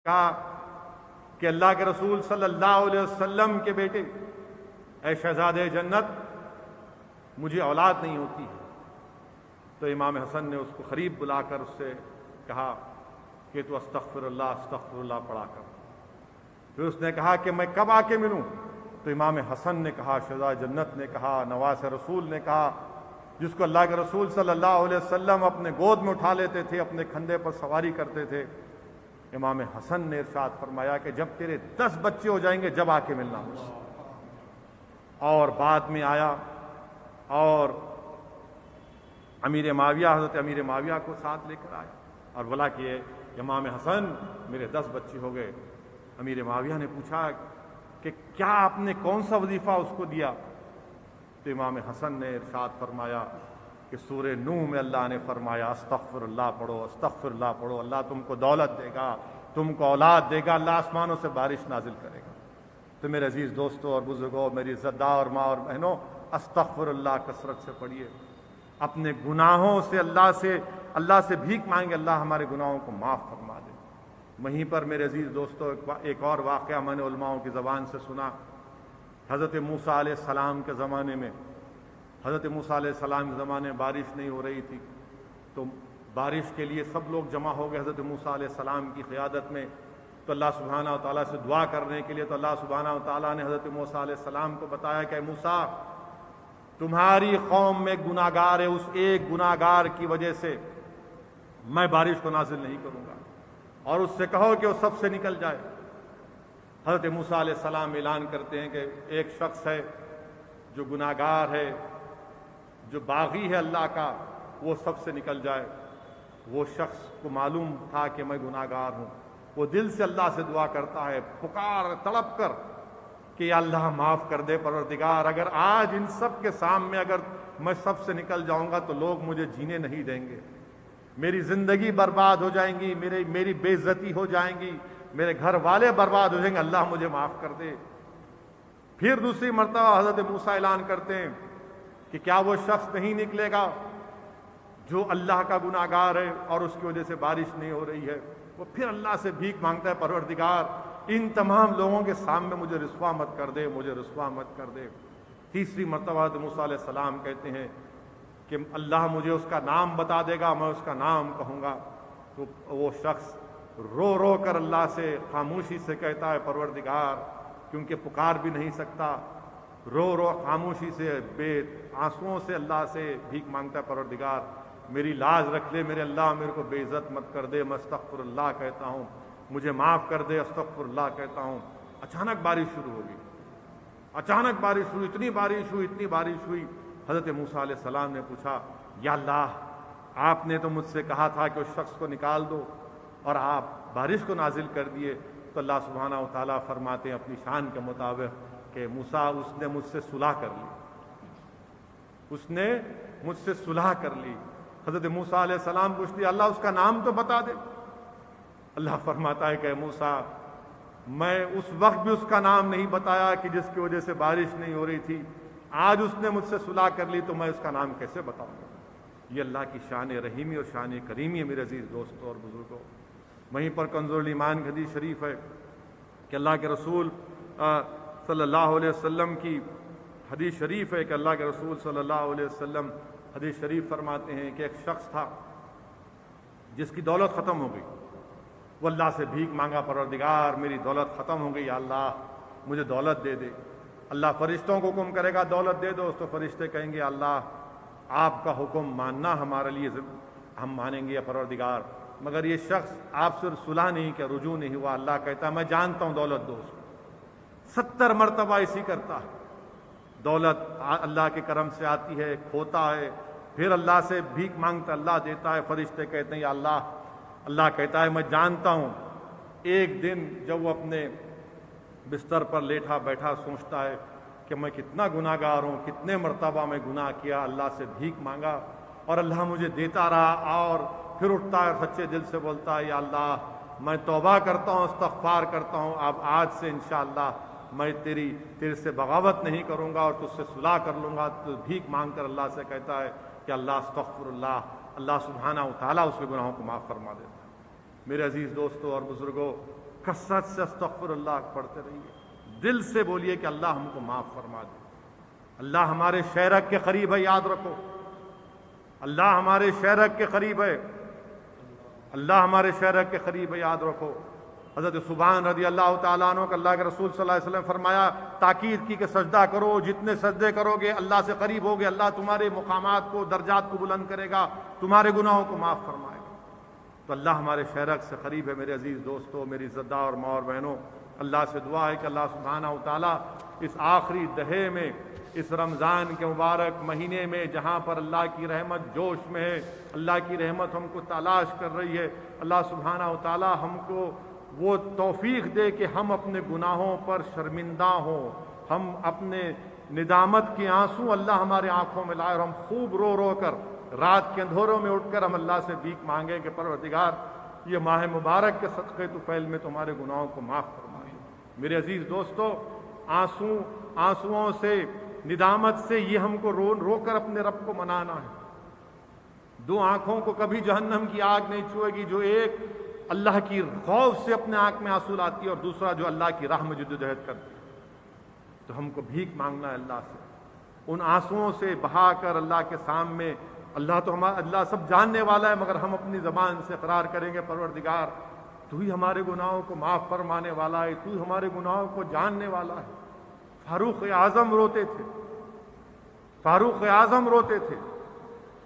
کہا کہ اللہ کے رسول صلی اللہ علیہ وسلم کے بیٹے، اے شہزادے جنت، مجھے اولاد نہیں ہوتی ہے۔ تو امام حسن نے اس کو قریب بلا کر اس سے کہا کہ تو استغفر اللہ پڑھا کر۔ پھر اس نے کہا کہ میں کب آ کے ملوں؟ تو امام حسن نے کہا، شہزادہ جنت نے کہا، نواس رسول نے کہا، جس کو اللہ کے رسول صلی اللہ علیہ وسلم اپنے گود میں اٹھا لیتے تھے، اپنے کندھے پر سواری کرتے تھے، امام حسن نے ارشاد فرمایا کہ جب تیرے 10 بچے ہو جائیں گے جب آ کے ملنا مجھ سے۔ اور بعد میں آیا اور حضرت امیر معاویہ کو ساتھ لے کر آیا اور بولا کہ امام حسن میرے 10 بچے ہو گئے۔ امیر معاویہ نے پوچھا کہ کیا آپ نے کون سا وظیفہ اس کو دیا؟ تو امام حسن نے ارشاد فرمایا کہ سورہ نوح میں اللہ نے فرمایا استغفر اللہ پڑھو، اللہ تم کو دولت دے گا، تم کو اولاد دے گا، اللہ آسمانوں سے بارش نازل کرے گا۔ تو میرے عزیز دوستو اور بزرگوں، میری عزتدار اور ماں اور بہنوں، استغفر اللہ کثرت سے پڑھیے، اپنے گناہوں سے اللہ سے بھیک مانگے، اللہ ہمارے گناہوں کو معاف فرما دے۔ وہیں پر میرے عزیز دوستو ایک اور واقعہ میں نے علماؤں کی زبان سے سنا۔ حضرت موسیٰ علیہ السلام کے زمانے میں بارش نہیں ہو رہی تھی، تو بارش کے لیے سب لوگ جمع ہو گئے حضرت موسیٰ علیہ السلام کی قیادت میں، تو اللہ سبحانہ و تعالیٰ سے دعا کرنے کے لیے، تو اللہ سبحانہ و تعالیٰ نے حضرت موسیٰ علیہ السلام کو بتایا کہ موسیٰ، تمہاری قوم میں گناہگار ہے، اس ایک گناہگار کی وجہ سے میں بارش کو نازل نہیں کروں گا، اور اس سے کہو کہ وہ سب سے نکل جائے۔ حضرت موسیٰ علیہ السلام اعلان کرتے ہیں کہ ایک شخص ہے جو گناہگار ہے، جو باغی ہے اللہ کا، وہ سب سے نکل جائے۔ وہ شخص کو معلوم تھا کہ میں گناہگار ہوں، وہ دل سے اللہ سے دعا کرتا ہے، پکار تڑپ کر کہ یا اللہ معاف کر دے پروردگار، اگر آج ان سب کے سامنے اگر میں سب سے نکل جاؤں گا تو لوگ مجھے جینے نہیں دیں گے، میری زندگی برباد ہو جائیں گی، میری بے عزتی ہو جائیں گی، میرے گھر والے برباد ہو جائیں گے، اللہ مجھے معاف کر دے۔ پھر دوسری مرتبہ حضرت موسیٰ اعلان کرتے ہیں کہ کیا وہ شخص نہیں نکلے گا جو اللہ کا گناہگار ہے اور اس کی وجہ سے بارش نہیں ہو رہی ہے؟ وہ پھر اللہ سے بھیک مانگتا ہے، پروردگار ان تمام لوگوں کے سامنے مجھے رسوا مت کر دے۔ تیسری مرتبہ حضرت موسیٰ علیہ السلام کہتے ہیں کہ اللہ مجھے اس کا نام بتا دے گا، میں اس کا نام کہوں گا۔ تو وہ شخص رو رو کر اللہ سے خاموشی سے کہتا ہے، پروردگار، کیونکہ پکار بھی نہیں سکتا، رو رو خاموشی سے بے آنسوؤں سے اللہ سے بھیک مانگتا ہے، پروردگار میری لاج رکھ لے، میرے اللہ میرے کو بے عزت مت کر دے، میں استغفر اللہ کہتا ہوں، مجھے معاف کر دے، استغفر اللہ کہتا ہوں۔ اچانک بارش شروع ہوگی، اتنی بارش ہوئی۔ حضرت موسیٰ علیہ السلام نے پوچھا، یا اللہ، آپ نے تو مجھ سے کہا تھا کہ اس شخص کو نکال دو، اور آپ بارش کو نازل کر دیے۔ تو اللہ سبحانہ و تعالیٰ فرماتے ہیں اپنی شان کے مطابق کہ موسیٰ، اس نے مجھ سے صلح کر لی۔ حضرت موسیٰ علیہ السلام پوچھتے، اللہ اس کا نام تو بتا دے۔ اللہ فرماتا ہے کہ موسیٰ، میں اس وقت بھی اس کا نام نہیں بتایا کہ جس کی وجہ سے بارش نہیں ہو رہی تھی، آج اس نے مجھ سے صلح کر لی تو میں اس کا نام کیسے بتاؤں گا؟ یہ اللہ کی شان رحیمی اور شان کریمی ہے میرے عزیز دوستوں اور بزرگوں۔ وہیں پر کنز الایمان کی حدیث شریف ہے کہ اللہ کے رسول صلی اللہ علیہ وسلم کی حدیث شریف ہے کہ اللہ کے رسول صلی اللہ علیہ وسلم حدیث شریف فرماتے ہیں کہ ایک شخص تھا جس کی دولت ختم ہو گئی، وہ اللہ سے بھیک مانگا، پروردگار میری دولت ختم ہو گئی، یا اللہ مجھے دولت دے دے۔ اللہ فرشتوں کو حکم کرے گا دولت دے دو، تو فرشتے کہیں گے اللہ آپ کا حکم ماننا ہمارے لیے ہم مانیں گے یا پروردگار، مگر یہ شخص آپ سے صلح نہیں کیا، رجوع نہیں ہوا۔ اللہ کہتا ہے میں جانتا ہوں دولت دو اس کو۔ 70 مرتبہ اسی کرتا ہے، دولت اللہ کے کرم سے آتی ہے، کھوتا ہے، پھر اللہ سے بھیک مانگتا، اللہ دیتا ہے، فرشتے کہتے ہیں یا اللہ کہتا ہے میں جانتا ہوں۔ ایک دن جب وہ اپنے بستر پر لیٹا بیٹھا سوچتا ہے کہ میں کتنا گناہگار ہوں، کتنے مرتبہ میں گناہ کیا، اللہ سے بھیک مانگا اور اللہ مجھے دیتا رہا، اور پھر اٹھتا ہے سچے دل سے بولتا ہے یا اللہ میں توبہ کرتا ہوں، استغفار کرتا ہوں، اب آج سے انشاءاللہ میں تیرے سے بغاوت نہیں کروں گا اور تجھ سے صلح کر لوں گا۔ تو بھیک مانگ کر اللہ سے کہتا ہے کہ اللہ استغفر اللہ، اللہ سبحانہ و تعالیٰ اس کے گناہوں کو معاف فرما دیتا ہے۔ میرے عزیز دوستوں اور بزرگوں، کثرت سے استغفر اللہ پڑھتے رہیے، دل سے بولیے کہ اللہ ہم کو معاف فرما دے۔ اللہ ہمارے شہرک کے قریب ہے، یاد رکھو، اللہ ہمارے شہرک کے قریب ہے، اللہ ہمارے شہرک کے قریب ہے، یاد رکھو۔ حضرت سبحان رضی اللہ تعالیٰ عنہ کہ اللہ کے رسول صلی اللہ علیہ وسلم فرمایا، تاکید کی کہ سجدہ کرو، جتنے سجدے کرو گے اللہ سے قریب ہوگے، اللہ تمہارے مقامات کو، درجات کو بلند کرے گا، تمہارے گناہوں کو معاف فرمائے گا۔ تو اللہ ہمارے شہرک سے قریب ہے۔ میرے عزیز دوستو، میری عزتدار ماں اور بہنوں، اللہ سے دعا ہے کہ اللہ سبحانہ و تعالیٰ اس آخری دہے میں، اس رمضان کے مبارک مہینے میں جہاں پر اللہ کی رحمت جوش میں ہے، اللہ کی رحمت ہم کو تلاش کر رہی ہے، اللہ سبحانہ و تعالیٰ ہم کو وہ توفیق دے کہ ہم اپنے گناہوں پر شرمندہ ہوں، ہم اپنے ندامت کے آنسو اللہ ہمارے آنکھوں میں لائے اور ہم خوب رو رو کر رات کے اندھوروں میں اٹھ کر ہم اللہ سے بھیک مانگیں کہ پروردگار یہ ماہ مبارک کے صدقے طفیل میں تمہارے گناہوں کو معاف فرمائے۔ میرے عزیز دوستو، آنسوؤں سے، ندامت سے یہ ہم کو رو رو کر اپنے رب کو منانا ہے۔ دو آنکھوں کو کبھی جہنم کی آگ نہیں چھوئے گی، جو ایک اللہ کی خوف سے اپنے آنکھ میں آنسو لاتی ہے اور دوسرا جو اللہ کی راہ میں جدوجہد کرتی ہے۔ تو ہم کو بھیک مانگنا ہے اللہ سے، ان آنسوؤں سے بہا کر اللہ کے سامنے۔ اللہ سب جاننے والا ہے، مگر ہم اپنی زبان سے اقرار کریں گے پروردگار تو ہی ہمارے گناہوں کو معاف فرمانے والا ہے، تو ہی ہمارے گناہوں کو جاننے والا ہے۔ فاروق اعظم روتے تھے، فاروق اعظم روتے تھے۔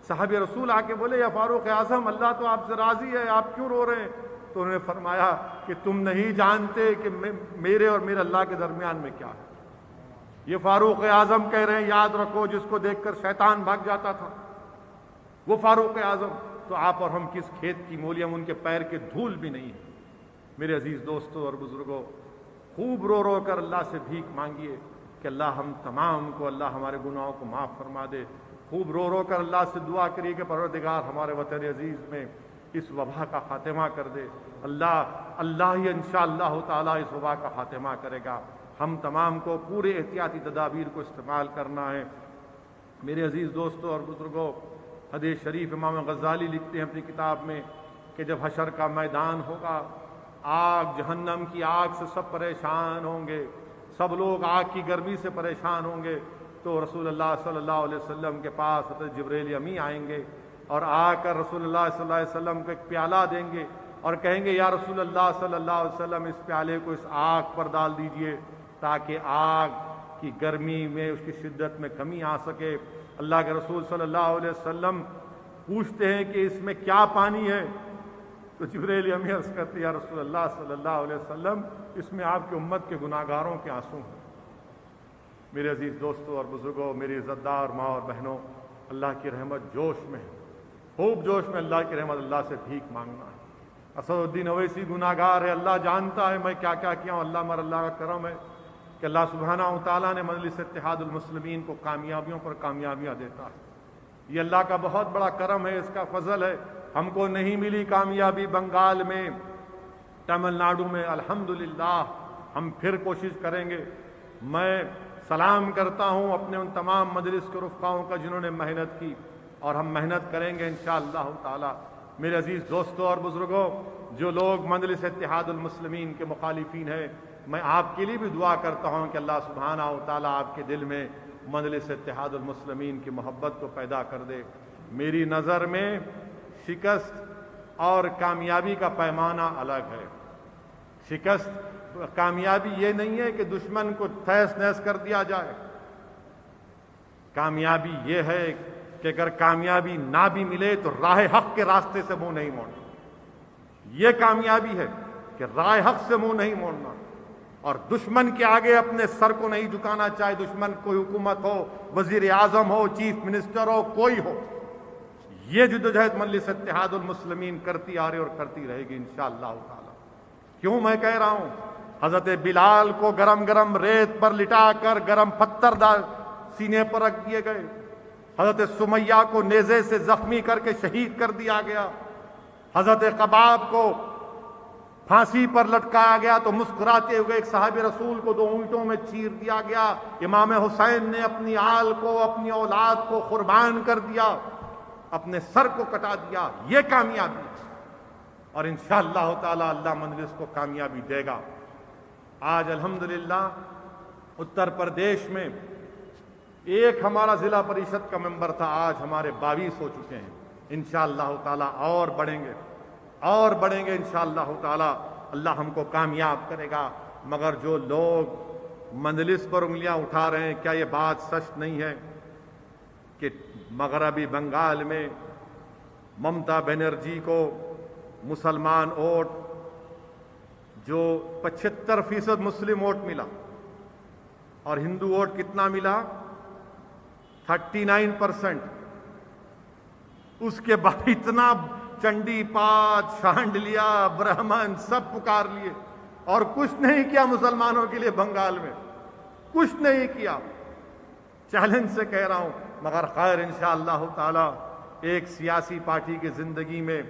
صحابی رسول آ کے بولے، یا فاروق اعظم، اللہ تو آپ سے راضی ہے، آپ کیوں رو رہے ہیں؟ تو انہوں نے فرمایا کہ تم نہیں جانتے کہ میرے اور میرے اللہ کے درمیان میں کیا ہے۔ یہ فاروق اعظم کہہ رہے ہیں، یاد رکھو، جس کو دیکھ کر شیطان بھاگ جاتا تھا، وہ فاروق اعظم۔ تو آپ اور ہم کس کھیت کی مولی، ہم ان کے پیر کے دھول بھی نہیں ہیں۔ میرے عزیز دوستوں اور بزرگوں، خوب رو رو کر اللہ سے بھیک مانگیے کہ اللہ ہم تمام کو، اللہ ہمارے گناہوں کو معاف فرما دے۔ خوب رو رو کر اللہ سے دعا کریے کہ پروردگار ہمارے وطن عزیز میں اس وبا کا خاتمہ کر دے۔ اللہ ہی انشاءاللہ تعالیٰ اس وبا کا خاتمہ کرے گا۔ ہم تمام کو پورے احتیاطی تدابیر کو استعمال کرنا ہے۔ میرے عزیز دوستوں اور بزرگوں، حدیث شریف امام غزالی لکھتے ہیں اپنی کتاب میں کہ جب حشر کا میدان ہوگا، آگ، جہنم کی آگ سے سب پریشان ہوں گے، سب لوگ آگ کی گرمی سے پریشان ہوں گے، تو رسول اللہ صلی اللہ علیہ وسلم کے پاس حضرت جبریل امی آئیں گے اور آ کر رسول اللہ صلی اللہ علیہ وسلم کو ایک پیالہ دیں گے اور کہیں گے، یا رسول اللہ صلی اللہ علیہ وسلم، اس پیالے کو اس آگ پر ڈال دیجئے تاکہ آگ کی گرمی میں، اس کی شدت میں کمی آ سکے۔ اللہ کے رسول صلی اللہ علیہ وسلم پوچھتے ہیں کہ اس میں کیا پانی ہے؟ تو جبریل امی عرض کرتے، یا رسول اللہ صلی اللہ علیہ وسلم، اس میں آپ کی امت کے گناہگاروں کے آنسو ہیں۔ میرے عزیز دوستوں اور بزرگوں، میری عزتدار ماں اور بہنوں، اللہ کی رحمت جوش میں ہے، خوب جوش میں اللہ کی رحمت، اللہ سے بھیک مانگنا ہے۔ اسد الدین اویسی گناہگار ہے، اللہ جانتا ہے میں کیا کیا کیا ہوں، اللہ کا کرم ہے کہ اللہ سبحانہ و تعالیٰ نے مجلس اتحاد المسلمین کو کامیابیوں پر کامیابیاں دیتا ہے۔ یہ اللہ کا بہت بڑا کرم ہے، اس کا فضل ہے۔ ہم کو نہیں ملی کامیابی بنگال میں، تمل ناڈو میں، الحمدللہ ہم پھر کوشش کریں گے۔ میں سلام کرتا ہوں اپنے ان تمام مجلس کے رفقاؤں کا جنہوں نے محنت کی، اور ہم محنت کریں گے انشاءاللہ تعالی۔ میرے عزیز دوستوں اور بزرگوں، جو لوگ مجلس اتحاد المسلمین کے مخالفین ہیں، میں آپ کے لیے بھی دعا کرتا ہوں کہ اللہ سبحانہ و تعالی آپ کے دل میں مجلس اتحاد المسلمین کی محبت کو پیدا کر دے۔ میری نظر میں شکست اور کامیابی کا پیمانہ الگ ہے۔ شکست، کامیابی یہ نہیں ہے کہ دشمن کو تہس نہس کر دیا جائے۔ کامیابی یہ ہے کہ اگر کامیابی نہ بھی ملے تو راہ حق کے راستے سے منہ نہیں موڑنا۔ یہ کامیابی ہے کہ راہ حق سے منہ نہیں موڑنا اور دشمن کے آگے اپنے سر کو نہیں جھکانا، چاہے دشمن کوئی حکومت ہو، وزیر اعظم ہو، چیف منسٹر ہو، کوئی ہو۔ یہ جدوجہد مجلس اتحاد المسلمین کرتی آ رہی اور کرتی رہے گی انشاءاللہ تعالی۔ کیوں میں کہہ رہا ہوں؟ حضرت بلال کو گرم گرم ریت پر لٹا کر گرم پتھر سینے پر رکھ دیے گئے۔ حضرت سمیہ کو نیزے سے زخمی کر کے شہید کر دیا گیا۔ حضرت قباب کو پھانسی پر لٹکایا گیا تو مسکراتے ہوئے ایک صحابی رسول کو 2 اونٹوں میں چیر دیا گیا۔ امام حسین نے اپنی آل کو، اپنی اولاد کو قربان کر دیا، اپنے سر کو کٹا دیا۔ یہ کامیابی ہے۔ اور انشاءاللہ تعالی اللہ مجلس کو کامیابی دے گا۔ آج الحمدللہ اتر پردیش میں ایک ہمارا ضلع پریشد کا ممبر تھا، آج ہمارے 22 ہو چکے ہیں۔ انشاءاللہ تعالی اور بڑھیں گے انشاءاللہ تعالی، اللہ ہم کو کامیاب کرے گا۔ مگر جو لوگ مجلس پر انگلیاں اٹھا رہے ہیں، کیا یہ بات سچ نہیں ہے کہ مغربی بنگال میں ممتا بنرجی کو مسلمان ووٹ جو 75% مسلم ووٹ ملا اور ہندو ووٹ کتنا ملا؟ 39%۔ اس کے بعد اتنا چنڈی پات، شانڈلیا، برہمن سب پکار لیے اور کچھ نہیں کیا مسلمانوں کے لیے بنگال میں، کچھ نہیں کیا۔ چیلنج سے کہہ رہا ہوں، مگر خیر انشاءاللہ تعالی ایک سیاسی پارٹی کی زندگی میں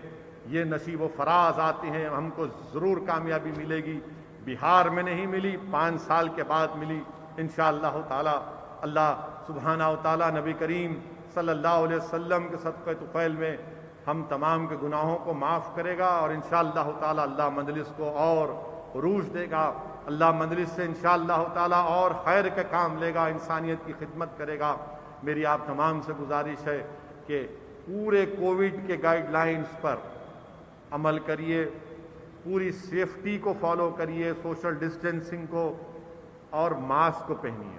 یہ نصیب و فراز آتے ہیں، ہم کو ضرور کامیابی ملے گی۔ بہار میں نہیں ملی، 5 سال کے بعد ملی انشاءاللہ تعالی۔ اللہ سبحانہ و تعالی نبی کریم صلی اللہ علیہ وسلم کے صدقہ طفیل میں ہم تمام کے گناہوں کو معاف کرے گا، اور انشاءاللہ تعالی اللہ مجلس کو اور عروج دے گا۔ اللہ مجلس سے انشاءاللہ تعالی اور خیر کے کام لے گا، انسانیت کی خدمت کرے گا۔ میری آپ تمام سے گزارش ہے کہ پورے کووڈ کے گائیڈ لائنز پر عمل کریے، پوری سیفٹی کو فالو کریے، سوشل ڈسٹینسنگ کو، اور ماسک کو پہنیے۔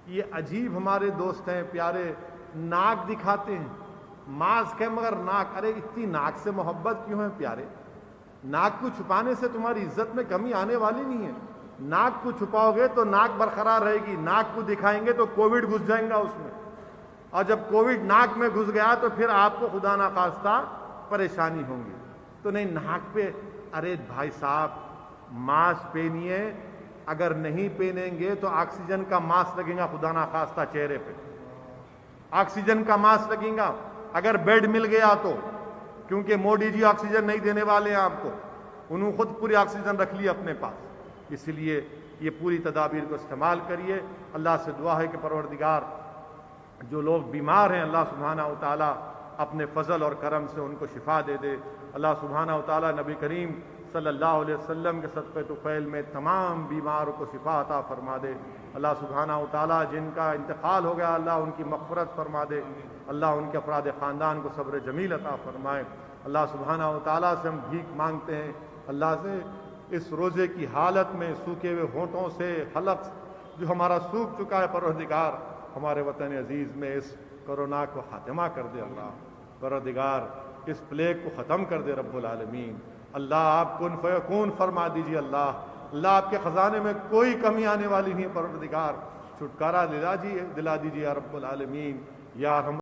یہ عجیب ہمارے دوست ہیں پیارے، ناک دکھاتے ہیں، ماسک ہے مگر ناک، ارے اتنی ناک سے محبت کیوں ہے پیارے؟ ناک کو چھپانے سے تمہاری عزت میں کمی آنے والی نہیں ہے۔ ناک کو چھپاؤ گے تو ناک برقرار رہے گی، ناک کو دکھائیں گے تو کووڈ گھس جائیں گا اس میں، اور جب کووڈ ناک میں گھس گیا تو پھر آپ کو خدا نخواستہ پریشانی ہوں گی۔ تو نہیں، ناک پہ، ارے بھائی صاحب ماسک پہنیے، اگر نہیں پہنیں گے تو آکسیجن کا ماسک لگے گا خدا نخواستہ چہرے پہ، آکسیجن کا ماسک لگے گا۔ اگر بیڈ مل گیا تو، کیونکہ مودی جی آکسیجن نہیں دینے والے ہیں آپ کو، انہوں خود پوری آکسیجن رکھ لی اپنے پاس، اس لیے یہ پوری تدابیر کو استعمال کریے۔ اللہ سے دعا ہے کہ پروردگار جو لوگ بیمار ہیں اللہ سبحانہ و تعالی اپنے فضل اور کرم سے ان کو شفا دے دے۔ اللہ سبحانہ و تعالی نبی کریم صلی اللہ علیہ وسلم کے صدقہ طفیل میں تمام بیماروں کو شفا عطا فرما دے۔ اللہ سبحانہ و تعالی جن کا انتقال ہو گیا اللہ ان کی مغفرت فرما دے، اللہ ان کے افراد خاندان کو صبر جمیل عطا فرمائے۔ اللہ سبحانہ و تعالی سے ہم بھیک مانگتے ہیں، اللہ سے اس روزے کی حالت میں سوکھے ہوئے ہونٹوں سے حلق جو ہمارا سوکھ چکا ہے، پروردگار ہمارے وطن عزیز میں اس کورونا کو خاتمہ کر دے۔ اللہ پروردگار اس پلیگ کو ختم کر دے رب العالمین۔ اللہ آپ کن فیکون فرما دیجیے۔ اللہ آپ کے خزانے میں کوئی کمی آنے والی نہیں ہے، پروردگار چھٹکارا دلا دیجیے یا رب العالمین، یا